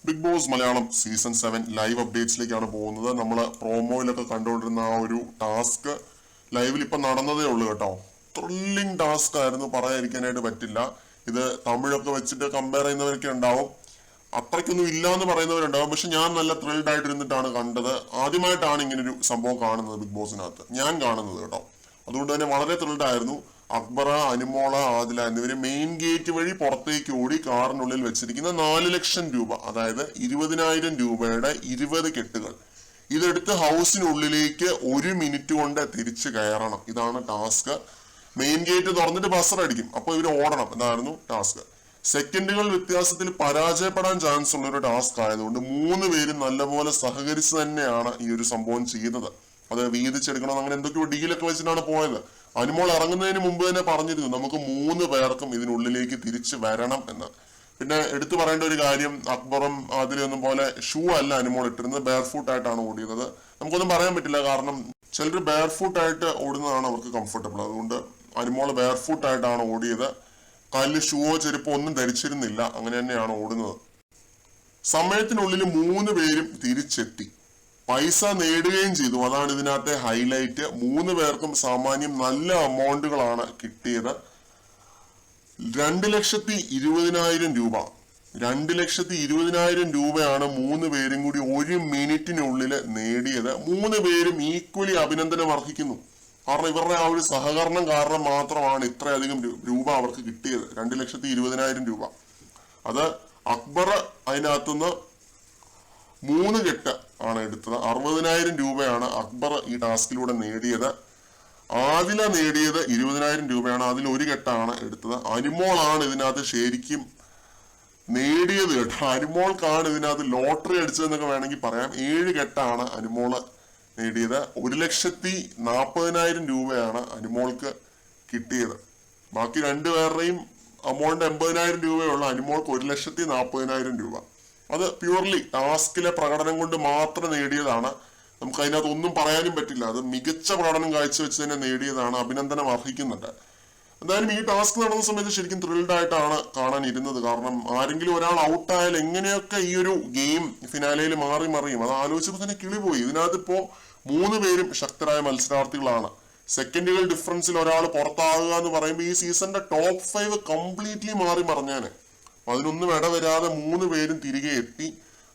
Big boss Malayalam season 7 live അപ്ഡേറ്റ്സിലേക്കാണ് പോകുന്നത്. നമ്മൾ പ്രോമോയിലൊക്കെ കണ്ടുകൊണ്ടിരുന്ന ആ ഒരു ടാസ്ക് ലൈവിൽ ഇപ്പൊ നടന്നതേ ഉള്ളൂ കേട്ടോ. ത്രില്ലിംഗ് ടാസ്ക് ആയിരുന്നു, പറയാതിരിക്കാനായിട്ട് പറ്റില്ല. ഇത് തമിഴൊക്കെ വെച്ചിട്ട് കമ്പയർ ചെയ്യുന്നവരൊക്കെ ഉണ്ടാവും, അത്രയ്ക്കൊന്നും ഇല്ല എന്ന് പറയുന്നവരുണ്ടാവും. പക്ഷെ ഞാൻ നല്ല ത്രിൽഡ് ആയിട്ടിരുന്നിട്ടാണ് കണ്ടത്. ആദ്യമായിട്ടാണ് ഇങ്ങനൊരു സംഭവം കാണുന്നത് ബിഗ് ബോസിനകത്ത്, ഞാൻ കാണുന്നത് കേട്ടോ. അതുകൊണ്ട് തന്നെ വളരെ ത്രിൽഡ് ആയിരുന്നു. അക്ബറ, അനുമോള, ആദില എന്നിവര് മെയിൻ ഗേറ്റ് വഴി പുറത്തേക്ക് ഓടി കാറിനുള്ളിൽ വെച്ചിരിക്കുന്ന 4 ലക്ഷം രൂപ, അതായത് 20,000 രൂപയുടെ 20 കെട്ടുകൾ ഇതെടുത്ത് ഹൗസിനുള്ളിലേക്ക് 1 മിനിറ്റ് കൊണ്ട് തിരിച്ചു കയറണം. ഇതാണ് ടാസ്ക്. മെയിൻ ഗേറ്റ് തുറന്നിട്ട് ബസർ അടിക്കും, അപ്പൊ ഇവര് ഓടണം. ഇതായിരുന്നു ടാസ്ക്. സെക്കൻഡുകൾ വ്യത്യാസത്തിൽ പരാജയപ്പെടാൻ ചാൻസ് ഉള്ള ഒരു ടാസ്ക് ആയതുകൊണ്ട് 3 പേരും നല്ലപോലെ സഹകരിച്ച് തന്നെയാണ് ഈ ഒരു സംഭവം ചെയ്തത്. അത് വീതിച്ചെടുക്കണം, അങ്ങനെ എന്തൊക്കെയോ ഡീലൊക്കെ വെച്ചിട്ടാണ് പോയത്. അനുമോൾ ഇറങ്ങുന്നതിന് മുമ്പ് തന്നെ പറഞ്ഞിരുന്നു നമുക്ക് 3 പേർക്കും ഇതിനുള്ളിലേക്ക് തിരിച്ചു വരണം എന്ന്. പിന്നെ എടുത്തു പറയേണ്ട ഒരു കാര്യം, അക്ബറും അതിലൊന്നും പോലെ ഷൂ അല്ല അനുമോൾ ഇട്ടിരുന്നത്, ബെയർ ഫുട്ട് ആയിട്ടാണ് ഓടിയത്. നമുക്കൊന്നും പറയാൻ പറ്റില്ല, കാരണം ചിലർ ബെയർ ഫുട്ട് ആയിട്ട് ഓടുന്നതാണ് അവർക്ക് കംഫർട്ടബിൾ. അതുകൊണ്ട് അനുമോൾ ബെയർ ഫുട്ട് ആയിട്ടാണ് ഓടിയത്. കാലിൽ ഷൂവോ ചെരുപ്പോ ഒന്നും ധരിച്ചിരുന്നില്ല, അങ്ങനെ തന്നെയാണ് ഓടുന്നത്. സമയത്തിനുള്ളിൽ 3 പേരും തിരിച്ചെത്തി, പൈസ നേടുകയും ചെയ്തു. അതാണ് ഇതിനകത്തെ ഹൈലൈറ്റ്. 3 പേർക്കും സാമാന്യം നല്ല അമൗണ്ടുകളാണ് കിട്ടിയത്. 2,20,000 രൂപ 2,20,000 രൂപയാണ് 3 പേരും കൂടി 1 മിനിറ്റിനുള്ളിൽ നേടിയത്. 3 പേരും ഈക്വലി അഭിനന്ദനം അർഹിക്കുന്നു. കാരണം ഇവരുടെ ആ ഒരു സഹകരണം കാരണം മാത്രമാണ് ഇത്രയധികം രൂപ അവർക്ക് കിട്ടിയത്. 2,20,000 രൂപ. അത് അക്ബർ അതിനകത്തുനിന്ന് 3 കെട്ട് ആണ് എടുത്തത്. 60,000 രൂപയാണ് അക്ബർ ഈ ടാസ്കിലൂടെ നേടിയത്. ആദില നേടിയത് 20,000 രൂപയാണ്, അതിൽ 1 കെട്ടാണ് എടുത്തത്. അനുമോളാണ് ഇതിനകത്ത് ശരിക്കും നേടിയത് കേട്ടോ. അനുമോൾക്കാണ് ഇതിനകത്ത് ലോട്ടറി അടിച്ചതെന്നൊക്കെ വേണമെങ്കിൽ പറയാം. 7 കെട്ടാണ് അനുമോള് നേടിയത്. 1,40,000 രൂപയാണ് അനുമോൾക്ക് കിട്ടിയത്. ബാക്കി 2 പേരുടെയും അമൗണ്ട് 80,000 രൂപയുള്ള അനുമോൾക്ക് 1,40,000 രൂപ. അത് പ്യൂർലി ടാസ്കിലെ പ്രകടനം കൊണ്ട് മാത്രം നേടിയതാണ്. നമുക്ക് അതിനകത്ത് ഒന്നും പറയാനും പറ്റില്ല. അത് മികച്ച പ്രകടനം കാഴ്ചവെച്ച് തന്നെ നേടിയതാണ്, അഭിനന്ദനം അർഹിക്കുന്നുണ്ട്. എന്തായാലും ഈ ടാസ്ക് നടന്ന സമയത്ത് ശരിക്കും ത്രിൽഡ് ആയിട്ടാണ് കാണാൻ ഇരുന്നത്. കാരണം ആരെങ്കിലും ഒരാൾ ഔട്ടായാൽ എങ്ങനെയൊക്കെ ഈ ഒരു ഗെയിം ഫിനാലയിൽ മാറി മറിയും, അത് ആലോചിച്ചപ്പോൾ തന്നെ കിളി പോയി. ഇതിനകത്ത് ഇപ്പോ 3 പേരും ശക്തരായ മത്സരാർത്ഥികളാണ്. സെക്കൻഡുകൾ ഡിഫറൻസിൽ ഒരാൾ പുറത്താകുക എന്ന് പറയുമ്പോൾ ഈ സീസണിന്റെ ടോപ്പ് 5 കംപ്ലീറ്റ്ലി മാറി മറിഞ്ഞാണ്. അതിനൊന്നും ഇടവരാതെ 3 പേരും തിരികെ എത്തി.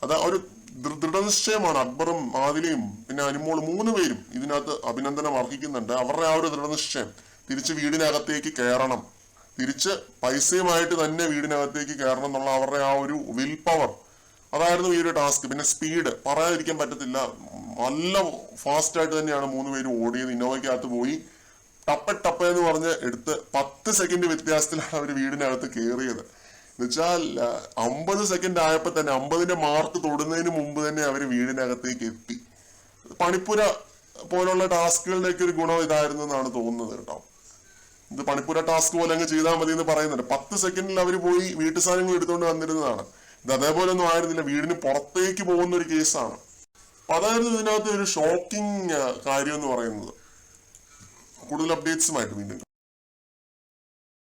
അത് ഒരു ദൃഢനിശ്ചയമാണ്. അക്ബറും ആദിലയും പിന്നെ അനുമോൾ 3 പേരും ഇതിനകത്ത് അഭിനന്ദനം അർഹിക്കുന്നുണ്ട്. അവരുടെ ആ ഒരു ദൃഢനിശ്ചയം, തിരിച്ച് വീടിനകത്തേക്ക് കയറണം, തിരിച്ച് പൈസയുമായിട്ട് തന്നെ വീടിനകത്തേക്ക് കയറണം എന്നുള്ള അവരുടെ ആ ഒരു വിൽ പവർ, അതായിരുന്നു ഈ ഒരു ടാസ്ക്. പിന്നെ സ്പീഡ് പറയാതിരിക്കാൻ പറ്റത്തില്ല. നല്ല ഫാസ്റ്റ് ആയിട്ട് തന്നെയാണ് 3 പേരും ഓടിയത്. ഇന്നോവയ്ക്കകത്ത് പോയി ടപ്പ എന്ന് പറഞ്ഞ് എടുത്ത് 10 സെക്കൻഡ് വ്യത്യാസത്തിലാണ് അവർ വീടിനകത്ത് കയറിയത്. എന്നുവെച്ചാൽ 50 സെക്കൻഡ് ആയപ്പോ തന്നെ 50ന്റെ മാർക്ക് തൊടുന്നതിന് മുമ്പ് തന്നെ അവർ വീടിനകത്തേക്ക് എത്തി. പണിപ്പുര പോലുള്ള ടാസ്കുകളുടെയൊക്കെ ഒരു ഗുണം ഇതായിരുന്നു എന്നാണ് തോന്നുന്നത് കേട്ടോ. ഇത് പണിപ്പുര ടാസ്ക് പോലെ അങ്ങ് ചെയ്താൽ മതി എന്ന് പറയുന്നുണ്ട്. 10 സെക്കൻഡിൽ അവർ പോയി വീട്ടു സാധനങ്ങൾ എടുത്തുകൊണ്ട് വന്നിരുന്നതാണ്. ഇത് അതേപോലെ ഒന്നും ആയിരുന്നില്ല, വീടിന് പുറത്തേക്ക് പോകുന്ന ഒരു കേസാണ്. അപ്പൊ അതായിരുന്നു ഇതിനകത്ത് ഒരു ഷോക്കിംഗ് കാര്യം എന്ന് പറയുന്നത്. കൂടുതൽ അപ്ഡേറ്റ്സുമായിട്ട് വീണ്ടും കാണാം.